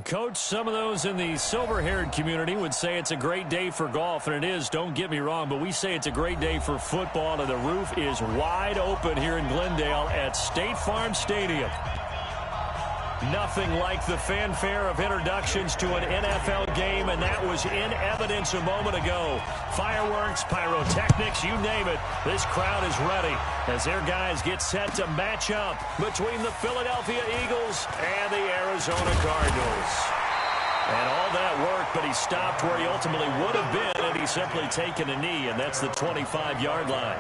Coach, some of those in the silver-haired community would say it's a great day for golf, and it is, don't get me wrong, but we say it's a great day for football, and the roof is wide open here in Glendale at State Farm Stadium. Nothing like the fanfare of introductions to an NFL game, and that was in evidence a moment ago. Fireworks, pyrotechnics, you name it. This crowd is ready as their guys get set to match up between the Philadelphia Eagles and the Arizona Cardinals. And all that worked, but he stopped where he ultimately would have been had he simply taken a knee, and that's the 25-yard line.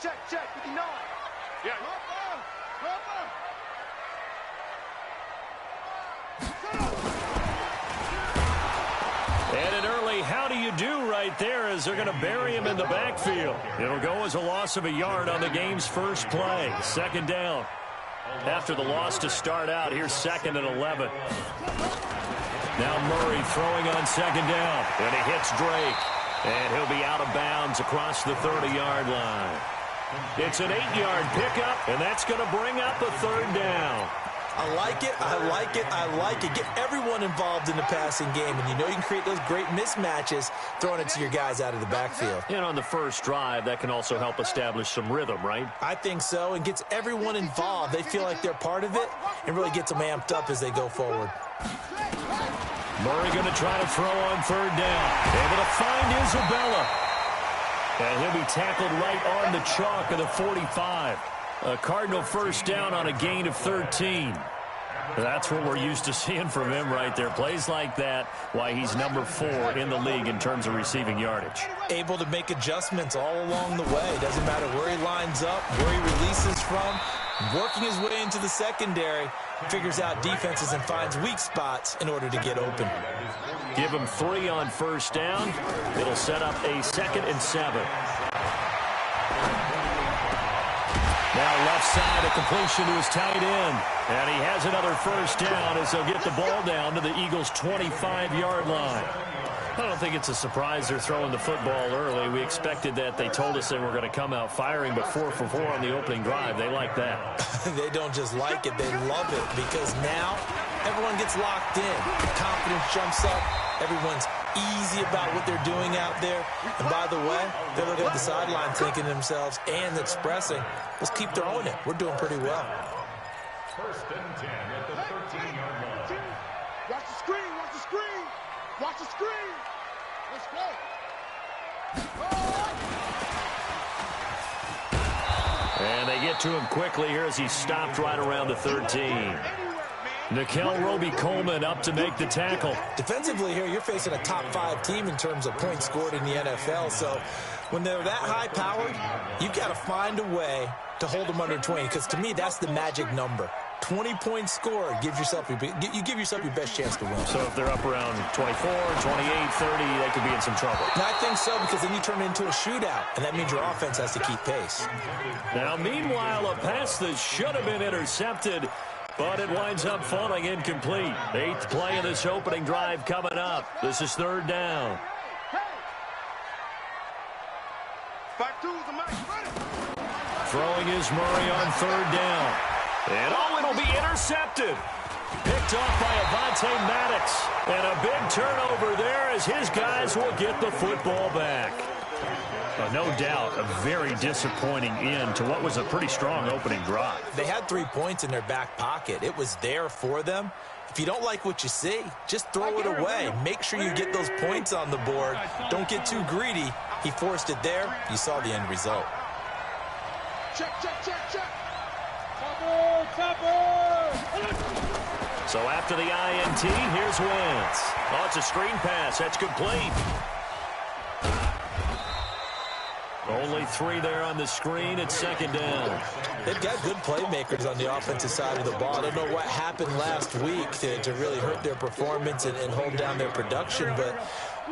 Check, 59. Yeah. And an early how do you do right there as they're going to bury him in the backfield. It'll go as a loss of a yard on the game's first play. Second down. After the loss to start out, here's 2nd and 11. Now Murray throwing on second down. And he hits Drake. And he'll be out of bounds across the 30-yard line. It's an 8-yard pickup, and that's going to bring up a third down. I like it, I like it, I like it. Get everyone involved in the passing game, and you know you can create those great mismatches throwing it to your guys out of the backfield. And on the first drive, that can also help establish some rhythm, right? I think so, and gets everyone involved. They feel like they're part of it and really gets them amped up as they go forward. Murray going to try to throw on third down. Able to find Isabella. And he'll be tackled right on the chalk of the 45. A Cardinal first down on a gain of 13. That's what we're used to seeing from him right there. Plays like that, why he's number 4 in the league in terms of receiving yardage. Able to make adjustments all along the way. Doesn't matter where he lines up, where he releases from. Working his way into the secondary, figures out defenses and finds weak spots in order to get open. Give him 3 on first down. It'll set up a 2nd and 7. Now left side, a completion to his tight end. And he has another first down as they'll get the ball down to the Eagles' 25-yard line. I don't think it's a surprise they're throwing the football early. We expected that. They told us they were going to come out firing, but 4 for 4 on the opening drive. They like that. They don't just like it, they love it, because now everyone gets locked in. Confidence jumps up. Everyone's easy about what they're doing out there. And by the way, they're looking at the sideline thinking to themselves and expressing, let's keep throwing it. We're doing pretty well. 1st and 10 at the 13-yard line. Watch the screen, watch the screen. Watch the screen. Let's go. And they get to him quickly here as he stopped right around the 13. Nickel Roby-Coleman up to make the tackle. Defensively here, you're facing a top 5 team in terms of points scored in the NFL. So when they're that high-powered, you've got to find a way to hold them under 20, because to me, that's the magic number. 20 points scored gives yourself you give yourself your best chance to win. So if they're up around 24, 28, 30, they could be in some trouble. And I think so, because then you turn it into a shootout, and that means your offense has to keep pace. Now, meanwhile, a pass that should have been intercepted, but it winds up falling incomplete. 8th play of this opening drive coming up. This is 3rd down. Throwing is Murray on 3rd down. And it'll be intercepted. Picked off by Avonte Maddox. And a big turnover there as his guys will get the football back. No doubt a very disappointing end to what was a pretty strong opening drive. They had 3 points in their back pocket. It was there for them. If you don't like what you see, just throw it away. Make sure you get those points on the board. Don't get too greedy. He forced it there. You saw the end result. Check. So after the INT, here's Wentz. Oh, it's a screen pass. That's complete. Only 3 there on the screen. It's 2nd down. They've got good playmakers on the offensive side of the ball. I don't know what happened last week to really hurt their performance and hold down their production, but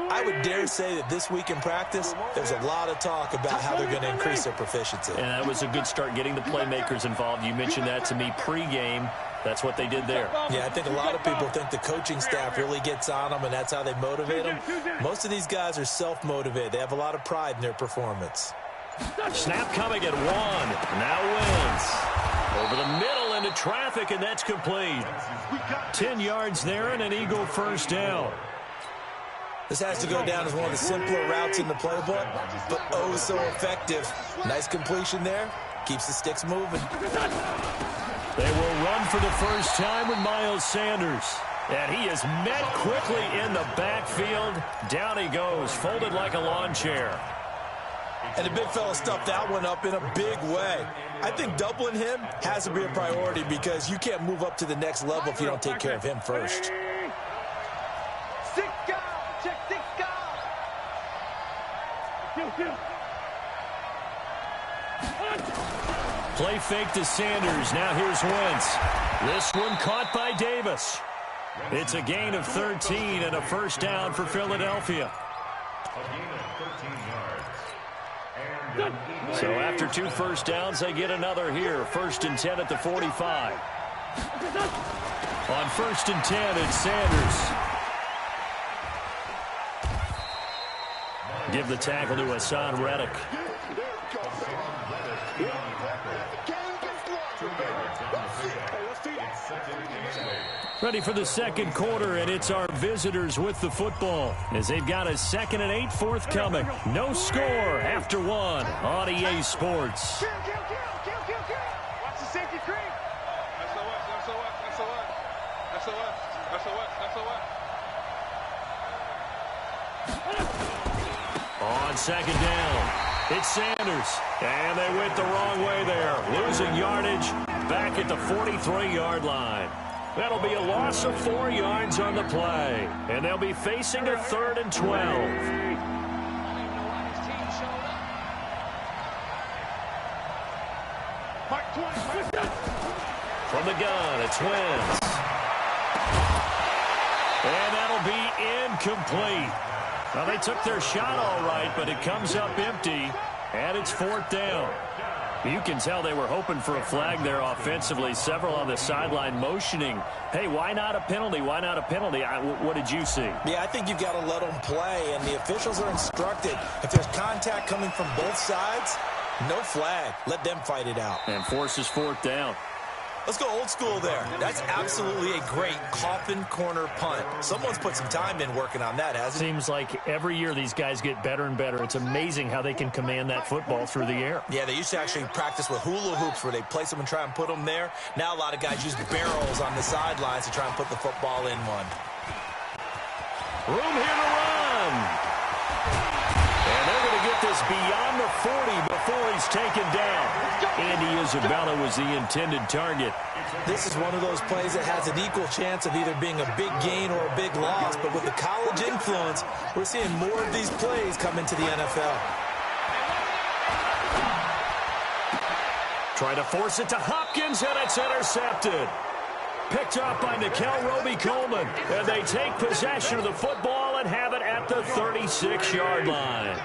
I would dare say that this week in practice, there's a lot of talk about how they're going to increase their proficiency. And that was a good start getting the playmakers involved. You mentioned that to me pregame. That's what they did there. Yeah, I think a lot of people think the coaching staff really gets on them, and that's how they motivate them. Most of these guys are self-motivated. They have a lot of pride in their performance. Snap coming at 1. Now wins. Over the middle into traffic, and that's complete. 10 yards there and an Eagle first down. This has to go down as one of the simpler routes in the playbook, but oh so effective. Nice completion there. Keeps the sticks moving. They will run for the first time with Miles Sanders. And he is met quickly in the backfield. Down he goes, folded like a lawn chair. And the big fella stuffed that one up in a big way. I think doubling him has to be a priority because you can't move up to the next level if you don't take care of him first. Play fake to Sanders. Now here's Wentz. This one caught by Davis. It's a gain of 13 and a first down for Philadelphia. So after 2 first downs, they get another here. 1st and 10 at the 45. On 1st and 10, it's Sanders. Give the tackle to Hassan Reddick. Ready for the second quarter, and it's our visitors with the football as they've got a 2nd and 8 forthcoming. No score after 1 on EA Sports. Watch the safety creep. On 2nd down, it's Sanders. And they went the wrong way there. Losing yardage back at the 43-yard line. That'll be a loss of 4 yards on the play. And they'll be facing a 3rd and 12. From the gun, it's Wentz. And that'll be incomplete. Well, they took their shot all right, but it comes up empty, and it's 4th down. You can tell they were hoping for a flag there offensively. Several on the sideline motioning, hey, why not a penalty? Why not a penalty? What did you see? Yeah, I think you've got to let them play, and the officials are instructed. If there's contact coming from both sides, no flag. Let them fight it out. And forces 4th down. Let's go old school there. That's absolutely a great coffin corner punt. Someone's put some time in working on that, hasn't it? Seems like every year these guys get better and better. It's amazing how they can command that football through the air. Yeah, they used to actually practice with hula hoops where they place them and try and put them there. Now a lot of guys use barrels on the sidelines to try and put the football in one. Room here to run. And they're going to get this beyond the 40 before he's taken down. Andy Isabella was the intended target. This is one of those plays that has an equal chance of either being a big gain or a big loss. But with the college influence, we're seeing more of these plays come into the NFL. Try to force it to Hopkins, and it's intercepted. Picked up by Nickel Roby-Coleman. And they take possession of the football and have it at the 36-yard line.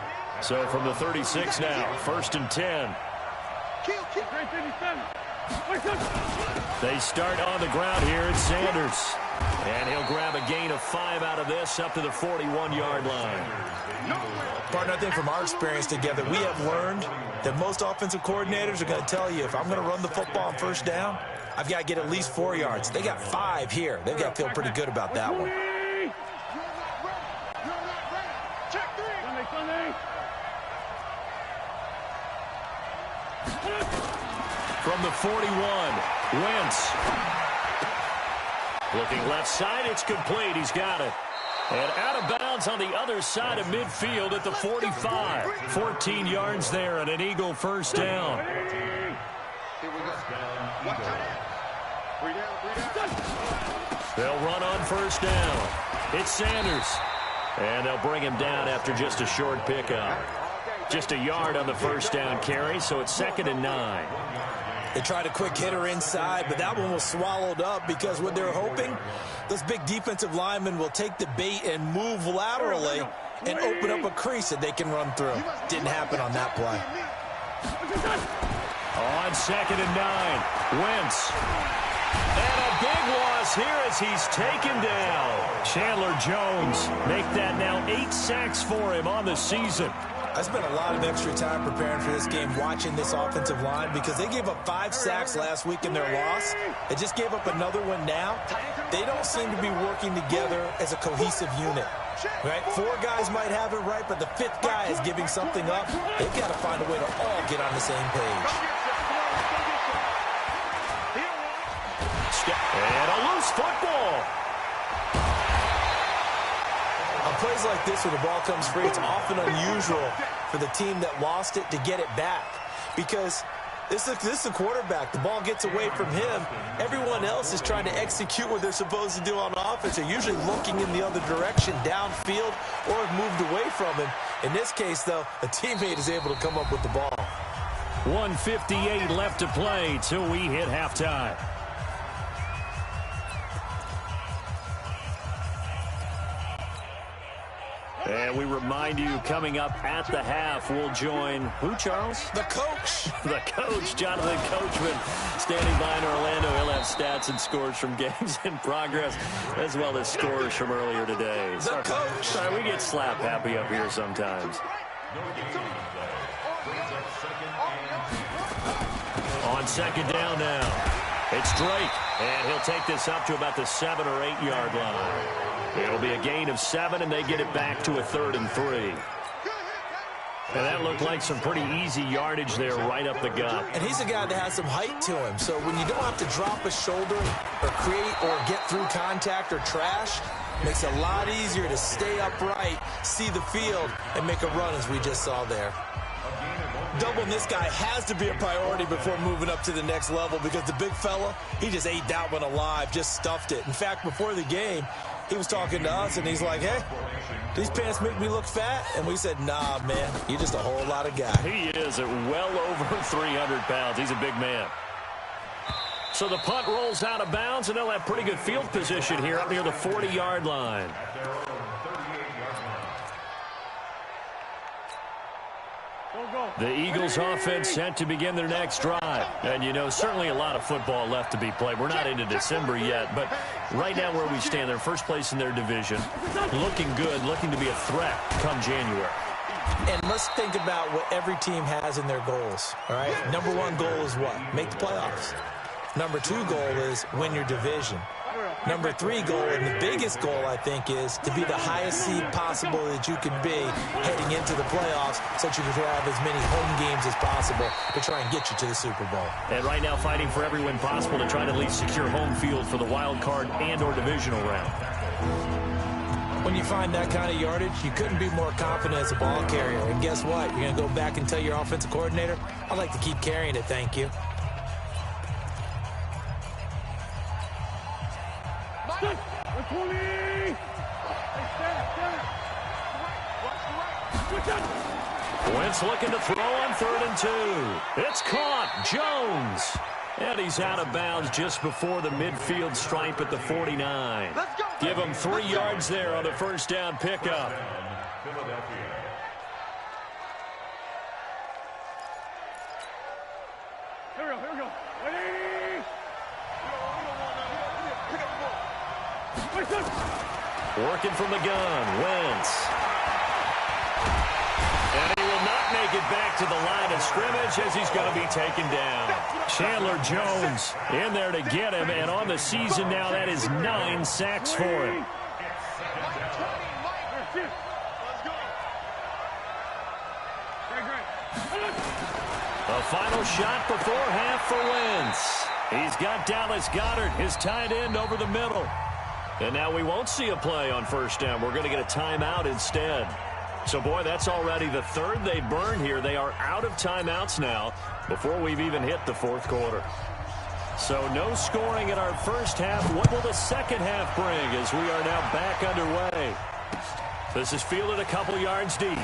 So from the 36 now, 1st and 10. They start on the ground here. It's Sanders. And he'll grab a gain of 5 out of this up to the 41-yard line. Partner, I think from our experience together, we have learned that most offensive coordinators are going to tell you, if I'm going to run the football on 1st down, I've got to get at least 4 yards. They got 5 here. They've got to feel pretty good about that one. From the 41, Wentz. Looking left side, it's complete. He's got it. And out of bounds on the other side of midfield at the 45. 14 yards there and an Eagle first down. They'll run on 1st down. It's Sanders. And they'll bring him down after just a short pickup. Just a yard on the 1st down carry, so it's 2nd and 9. They tried a quick hitter inside, but that one was swallowed up because what they're hoping, those big defensive linemen will take the bait and move laterally and open up a crease that they can run through. Didn't happen on that play. On 2nd and 9, Wentz. And a big loss here as he's taken down. Chandler Jones make that now 8 sacks for him on the season. I spent a lot of extra time preparing for this game watching this offensive line because they gave up 5 sacks last week in their loss. They just gave up another one now. They don't seem to be working together as a cohesive unit. Right? 4 guys might have it right, but the 5th guy is giving something up. They've got to find a way to all get on the same page. And a loose football. On plays like this where the ball comes free, it's often unusual for the team that lost it to get it back. Because this is a quarterback. The ball gets away from him. Everyone else is trying to execute what they're supposed to do on offense. They're usually looking in the other direction, downfield, or have moved away from him. In this case, though, a teammate is able to come up with the ball. 1:58 left to play till we hit halftime. And we remind you, coming up at the half, we'll join who, Charles? The coach. The coach, Jonathan Coachman, standing by in Orlando. He'll have stats and scores from games in progress, as well as scores from earlier today. The coach. Sorry, we get slap happy up here sometimes. On 2nd down now, it's Drake, and he'll take this up to about the 7 or 8 yard line. It'll be a gain of 7, and they get it back to a 3rd and 3. And that looked like some pretty easy yardage there right up the gut. And he's a guy that has some height to him. So when you don't have to drop a shoulder or create or get through contact or trash, it makes it a lot easier to stay upright, see the field, and make a run as we just saw there. Doubling this guy has to be a priority before moving up to the next level because the big fella, he just ate that one alive, just stuffed it. In fact, before the game, he was talking to us, and he's like, hey, these pants make me look fat? And we said, nah, man, you're just a whole lot of guy. He is at well over 300 pounds. He's a big man. So the punt rolls out of bounds, and they'll have pretty good field position here up near the 40-yard line. The Eagles offense set to begin their next drive. And, you know, certainly a lot of football left to be played. We're not into December yet, but right now where we stand, they're first place in their division. Looking good, looking to be a threat come January. And let's think about what every team has in their goals, all right? Number 1 goal is what? Make the playoffs. Number 2 goal is win your division. Number 3 goal, and the biggest goal, I think, is to be the highest seed possible that you can be heading into the playoffs so that you can have as many home games as possible to try and get you to the Super Bowl. And right now fighting for every win possible to try to at least secure home field for the wild card and or divisional round. When you find that kind of yardage, you couldn't be more confident as a ball carrier. And guess what? You're going to go back and tell your offensive coordinator, I'd like to keep carrying it, thank you. Wentz looking to throw on 3rd and 2. It's caught. Jones. And he's out of bounds just before the midfield stripe at the 49. Give him 3 yards there on the first down pickup. Here we go. Working from the gun, Wentz. And he will not make it back to the line of scrimmage as he's going to be taken down. Chandler Jones in there to get him, and on the season now, that is 9 sacks for him. A final shot before half for Wentz. He's got Dallas Goedert, his tight end, over the middle. And now we won't see a play on first down. We're going to get a timeout instead. So, boy, that's already the 3rd they burned here. They are out of timeouts now before we've even hit the 4th quarter. So no scoring in our first half. What will the second half bring as we are now back underway? This is fielded a couple yards deep.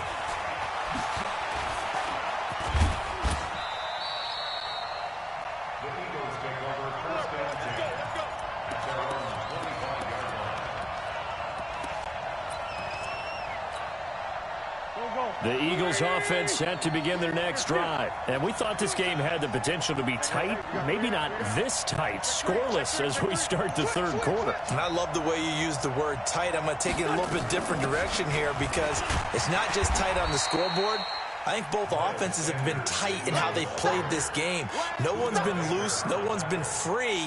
The Eagles offense set to begin their next drive. And we thought this game had the potential to be tight. Maybe not this tight, scoreless as we start the third quarter. And I love the way you use the word tight. I'm going to take it a little bit different direction here because it's not just tight on the scoreboard. I think both offenses have been tight in how they've played this game. No one's been loose. No one's been free.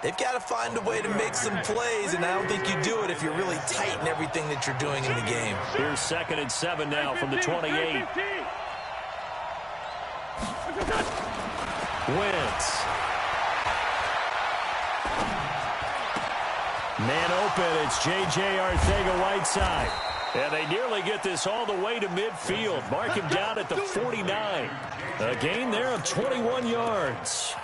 They've got to find a way to make some plays, and I don't think you do it if you're really tight in everything that you're doing in the game. Here's 2nd and 7 now from the 28. Wentz. Man open, it's J.J. Arcega-Whiteside. And they nearly get this all the way to midfield. Mark him down at the 49. A gain there of 21 yards.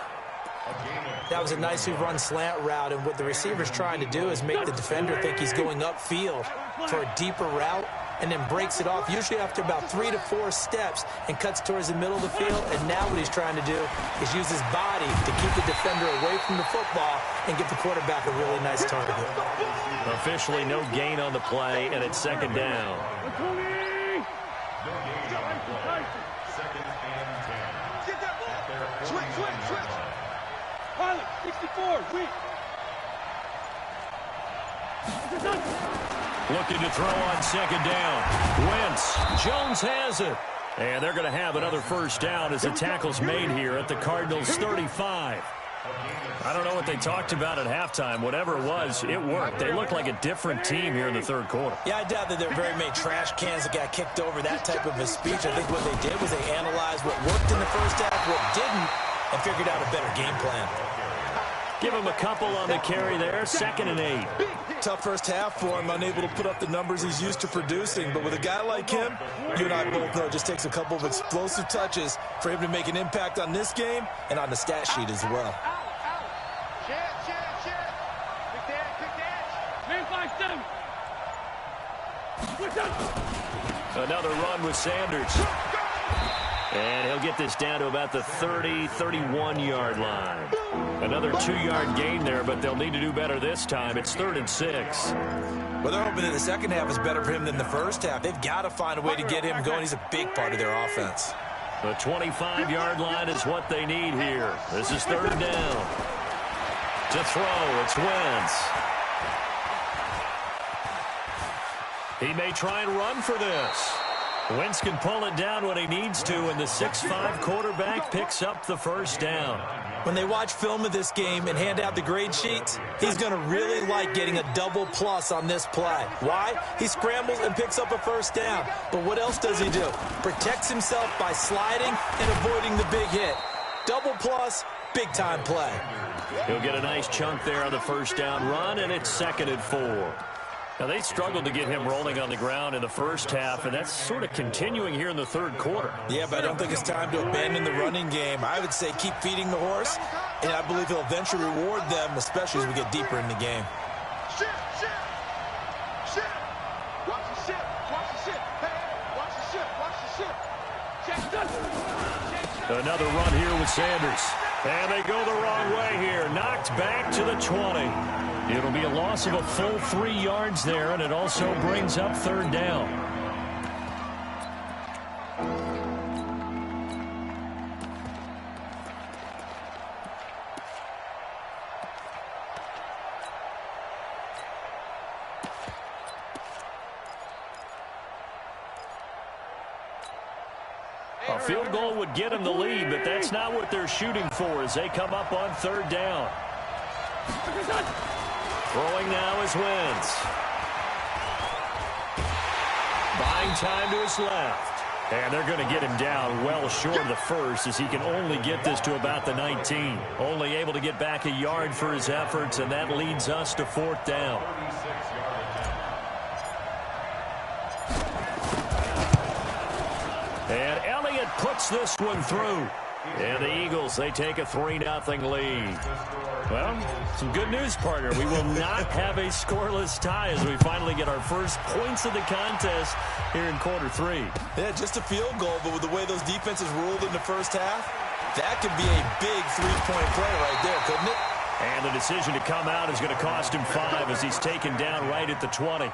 That was a nicely run slant route, and what the receiver's trying to do is make the defender think he's going upfield for a deeper route and then breaks it off, usually after about 3 to 4 steps, and cuts towards the middle of the field. And now what he's trying to do is use his body to keep the defender away from the football and give the quarterback a really nice target. Officially no gain on the play, and it's 2nd down. Switch. Pilot, 64, weak. Looking to throw on 2nd down. Wentz. Jones has it. And they're going to have another first down as the tackle's made here at the Cardinals' 35. I don't know what they talked about at halftime. Whatever it was, it worked. They look like a different team here in the third quarter. Yeah, I doubt that there are very many trash cans that got kicked over that type of a speech. I think what they did was they analyzed what worked in the first half, what didn't, and figured out a better game plan. Give him a couple on the carry there. 2nd and 8. Tough first half for him, unable to put up the numbers he's used to producing. But with a guy like him, you and I both know it just takes a couple of explosive touches for him to make an impact on this game and on the stat sheet as well. Another run with Sanders. And he'll get this down to about the 30, 31-yard line. Another 2-yard gain there, but they'll need to do better this time. It's 3rd and 6. Well, they're hoping that the second half is better for him than the first half. They've got to find a way to get him going. He's a big part of their offense. The 25-yard line is what they need here. This is 3rd down. To throw, it's Wentz. He may try and run for this. Wentz can pull it down when he needs to, and the 6'5" quarterback picks up the first down. When they watch film of this game and hand out the grade sheets, he's going to really like getting a double plus on this play. Why? He scrambles and picks up a first down. But what else does he do? Protects himself by sliding and avoiding the big hit. Double plus, big-time play. He'll get a nice chunk there on the first down run, and it's 2nd and 4. Now, they struggled to get him rolling on the ground in the first half, and that's sort of continuing here in the third quarter. Yeah, but I don't think it's time to abandon the running game. I would say keep feeding the horse, and I believe he'll eventually reward them, especially as we get deeper in the game. Shit. Watch the ship. Hey, watch the ship. Check. Another run here with Sanders. And they go the wrong way here. Knocked back to the 20. It'll be a loss of a full 3 yards there, and it also brings up 3rd down. A field goal would get them the lead, but that's not what they're shooting for as they come up on 3rd down. Throwing now is Wentz. Buying time to his left. And they're going to get him down well short of the first as he can only get this to about the 19. Only able to get back a yard for his efforts, and that leads us to 4th down. And Elliott puts this one through. And the Eagles, they take a 3-0 lead. Well, some good news, partner. We will not have a scoreless tie as we finally get our first points of the contest here in quarter 3. Yeah, just a field goal, but with the way those defenses ruled in the first half, that could be a big 3-point play right there, couldn't it? And the decision to come out is going to cost him 5 as he's taken down right at the 20.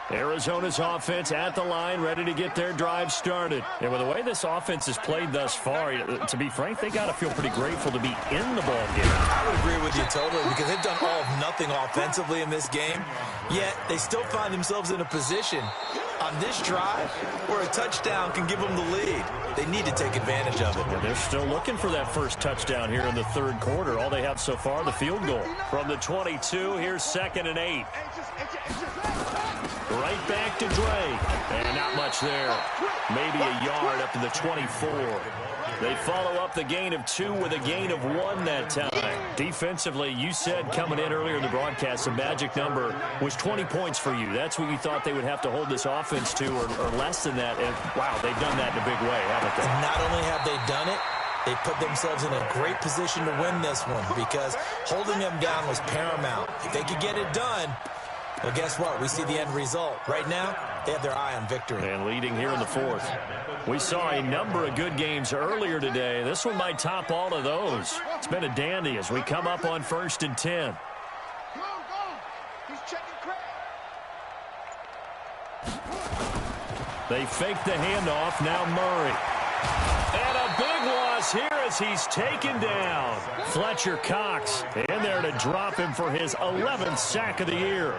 Arizona's offense at the line, ready to get their drive started. And with the way this offense has played thus far, to be frank, they got to feel pretty grateful to be in the ball game. I would agree with you totally, because they've done all of nothing offensively in this game, yet they still find themselves in a position on this drive where a touchdown can give them the lead. They need to take advantage of it. And they're still looking for that first touchdown here in the third quarter. All they have so far, the field goal. From the 22, here's 2nd and 8. Right back to Drake. And not much there. Maybe a yard up to the 24. They follow up the gain of 2 with a gain of 1 that time. Defensively, you said coming in earlier in the broadcast, the magic number was 20 points for you. That's what you thought they would have to hold this offense to, or less than that. And, wow, they've done that in a big way, haven't they? And not only have they done it, they put themselves in a great position to win this one, because holding them down was paramount. If they could get it done, well, guess what? We see the end result. Right now, they have their eye on victory. And leading here in the 4th. We saw a number of good games earlier today. This one might top all of those. It's been a dandy as we come up on 1st and 10. Go. He's checking Craig. They fake the handoff. Now Murray. And a big loss here as he's taken down. Fletcher Cox in there to drop him for his 11th sack of the year.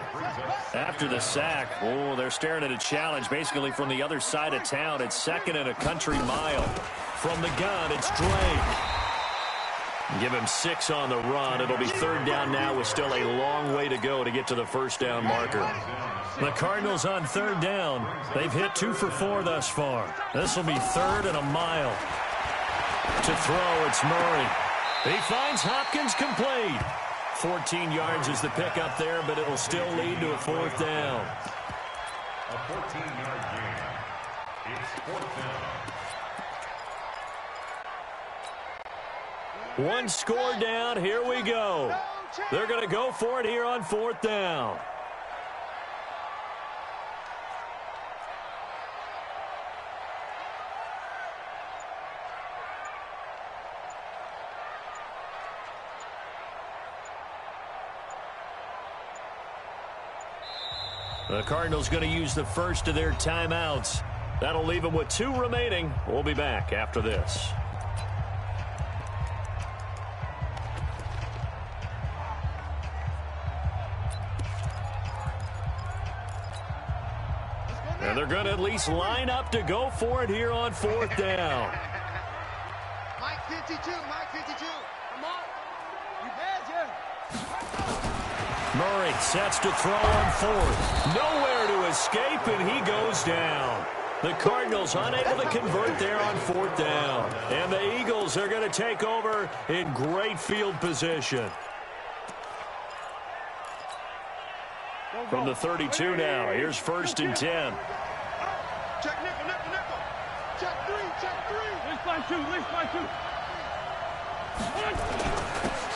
After the sack, they're staring at a challenge basically from the other side of town. It's 2nd and a country mile. From the gun, it's Drake. Give him 6 on the run. It'll be 3rd down now with still a long way to go to get to the first down marker. The Cardinals on 3rd down. They've hit 2 for 4 thus far. This will be 3rd and a mile. To throw, it's Murray. He finds Hopkins complete. 14 yards is the pickup there, but it'll still lead to a 4th down. A 14-yard gain. It's 4th down. One score down. Here we go. They're going to go for it here on 4th down. The Cardinals going to use the first of their timeouts. That'll leave them with 2 remaining. We'll be back after this. And they're going to at least line up to go for it here on 4th down. Mike 52, Mike 52. Come on. You badger. Murray sets to throw on 4th. Nowhere to escape, and he goes down. The Cardinals unable to convert there on 4th down. And the Eagles are going to take over in great field position. From the 32 now, here's 1st and 10. Check nickel. Check 3. Least by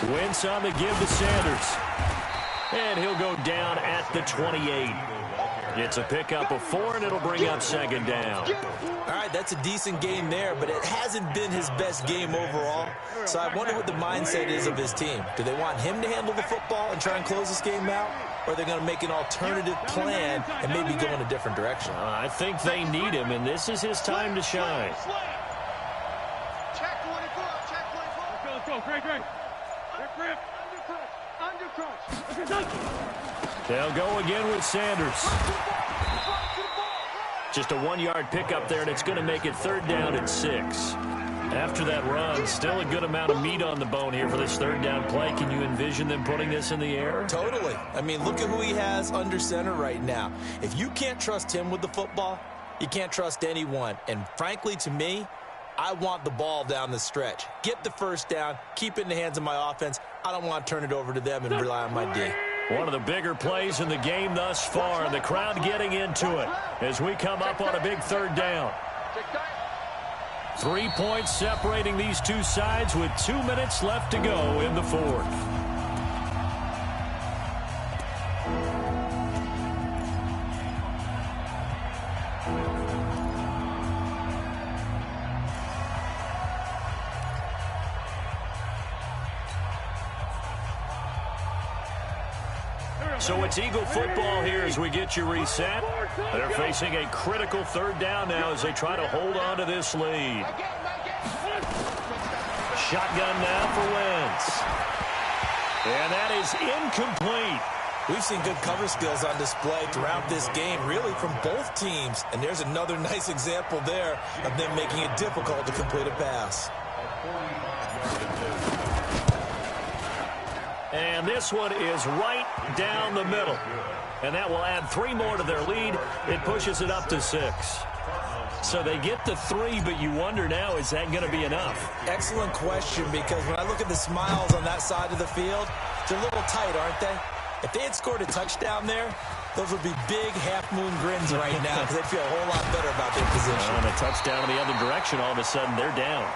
2. Wentz on the give to Sanders. And he'll go down at the 28. It's a pickup of 4, and it'll bring up 2nd down. All right, that's a decent game there, but it hasn't been his best game overall. So I wonder what the mindset is of his team. Do they want him to handle the football and try and close this game out? Or are they going to make an alternative plan and maybe go in a different direction? I think they need him, and this is his time to shine. Check 24. Let's go. Great. Grip. Undercrunch. They'll go again with Sanders. Just a 1-yard pickup there, and it's going to make it 3rd down and 6. After that run, still a good amount of meat on the bone here for this 3rd down play. Can you envision them putting this in the air? Totally. I mean, look at who he has under center right now. If you can't trust him with the football, you can't trust anyone. And frankly, to me, I want the ball down the stretch. Get the first down, keep it in the hands of my offense. I don't want to turn it over to them and rely on my D. One of the bigger plays in the game thus far, and the crowd getting into it as we come up on a big 3rd down. 3 points separating these two sides with 2 minutes left to go in the 4th. So it's Eagle football here as we get you reset. They're facing a critical third down now as they try to hold on to this lead. Shotgun now for Wentz. And that is incomplete. We've seen good cover skills on display throughout this game, really from both teams. And there's another nice example there of them making it difficult to complete a pass. And this one is right down the middle. And that will add 3 more to their lead. It pushes it up to 6. So they get to 3, but you wonder now, is that going to be enough? Excellent question, because when I look at the smiles on that side of the field, they're a little tight, aren't they? If they had scored a touchdown there, those would be big half-moon grins right now because they'd feel a whole lot better about their position. And a touchdown in the other direction, all of a sudden they're down.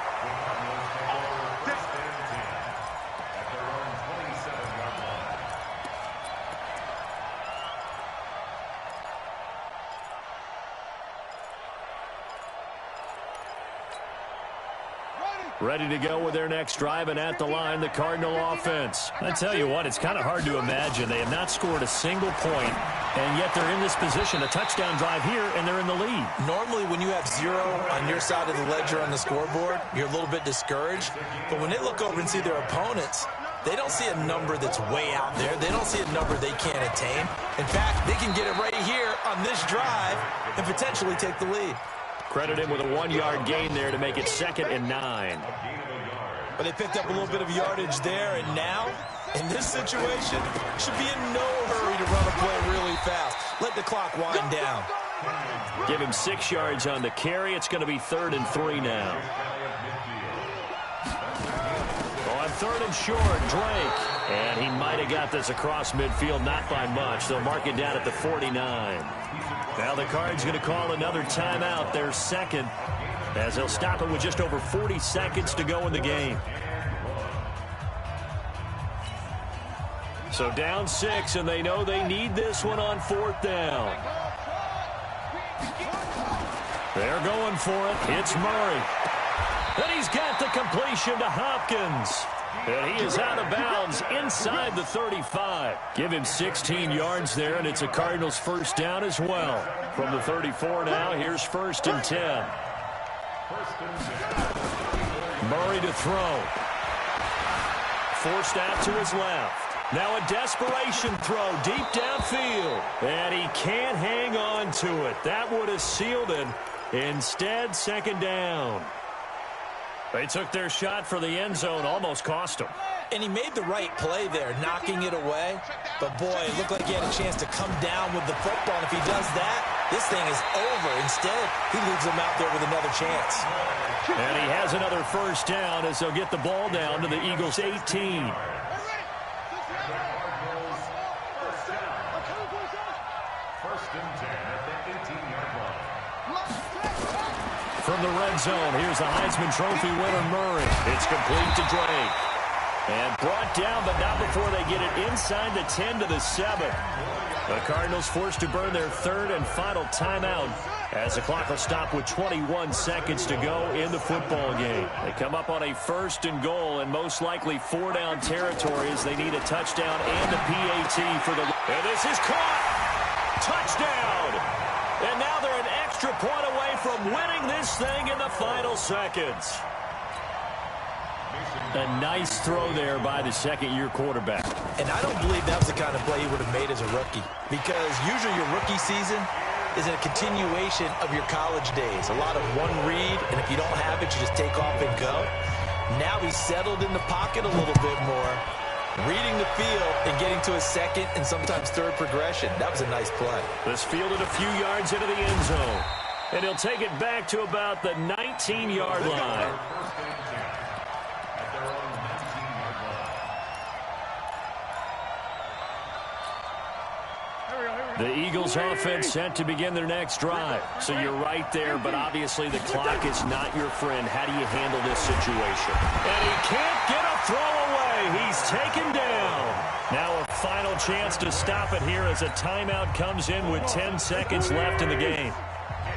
Ready to go with their next drive, and at the line, the Cardinal offense. I tell you what, it's kind of hard to imagine. They have not scored a single point, and yet they're in this position. A touchdown drive here, and they're in the lead. Normally, when you have 0 on your side of the ledger on the scoreboard, you're a little bit discouraged. But when they look over and see their opponents, they don't see a number that's way out there. They don't see a number they can't attain. In fact, they can get it right here on this drive and potentially take the lead. Credit him with a 1-yard gain there to make it 2nd and 9. But they picked up a little bit of yardage there, and now, in this situation, should be in no hurry to run a play really fast. Let the clock wind down. Give him 6 yards on the carry. It's going to be 3rd and 3 now. On 3rd and short, Drake. And he might have got this across midfield, not by much. They'll mark it down at the 49. Now the Cards going to call another timeout, their 2nd, as they'll stop it with just over 40 seconds to go in the game. So down 6, and they know they need this one on 4th down. They're going for it. It's Murray. And he's got the completion to Hopkins. And he is out of bounds inside the 35. Give him 16 yards there, and it's a Cardinals first down as well. From the 34 now, here's 1st and 10. Murray to throw. Forced out to his left. Now a desperation throw deep downfield. And he can't hang on to it. That would have sealed it. Instead, 2nd down. They took their shot for the end zone, almost cost him. And he made the right play there, knocking it away. But, boy, it looked like he had a chance to come down with the football. And if he does that, this thing is over. Instead, he leaves him out there with another chance. And he has another first down as they'll get the ball down to the Eagles' 18. From the red zone, here's the Heisman Trophy winner, Murray. It's complete to Drake. And brought down, but not before they get it inside the 10 to the 7. The Cardinals forced to burn their 3rd and final timeout as the clock will stop with 21 seconds to go in the football game. They come up on a 1st and goal and most likely 4-down territory as they need a touchdown and a PAT for the... And this is caught! Touchdown! And now they're an extra point away from winning this thing in the final seconds. A nice throw there by the 2nd-year quarterback. And I don't believe that was the kind of play he would have made as a rookie, because usually your rookie season is a continuation of your college days. A lot of one read, and if you don't have it, you just take off and go. Now he's settled in the pocket a little bit more, reading the field and getting to his 2nd and sometimes 3rd progression. That was a nice play. This fielded a few yards into the end zone. And he'll take it back to about the 19-yard line. The Eagles offense set to begin their next drive. So you're right there, but obviously the clock is not your friend. How do you handle this situation? And he can't get a throw away. He's taken down. Now a final chance to stop it here as a timeout comes in with 10 seconds left in the game.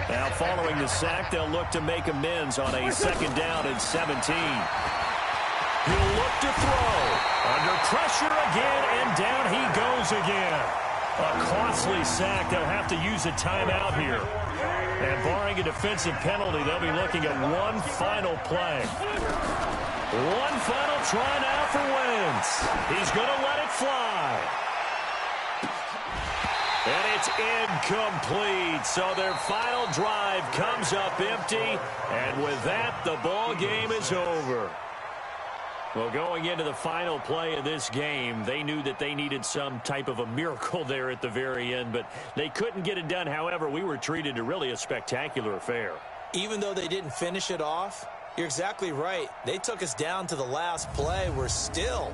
Now following the sack, they'll look to make amends on a 2nd down and 17. He'll look to throw. Under pressure again, and down he goes again. A costly sack. They'll have to use a timeout here. And barring a defensive penalty, they'll be looking at one final play. One final try now for Wentz. He's going to let it fly. And it's incomplete. So their final drive comes up empty. And with that, the ball game is over. Well, going into the final play of this game, they knew that they needed some type of a miracle there at the very end, but they couldn't get it done. However, we were treated to really a spectacular affair. Even though they didn't finish it off, you're exactly right. They took us down to the last play. We're still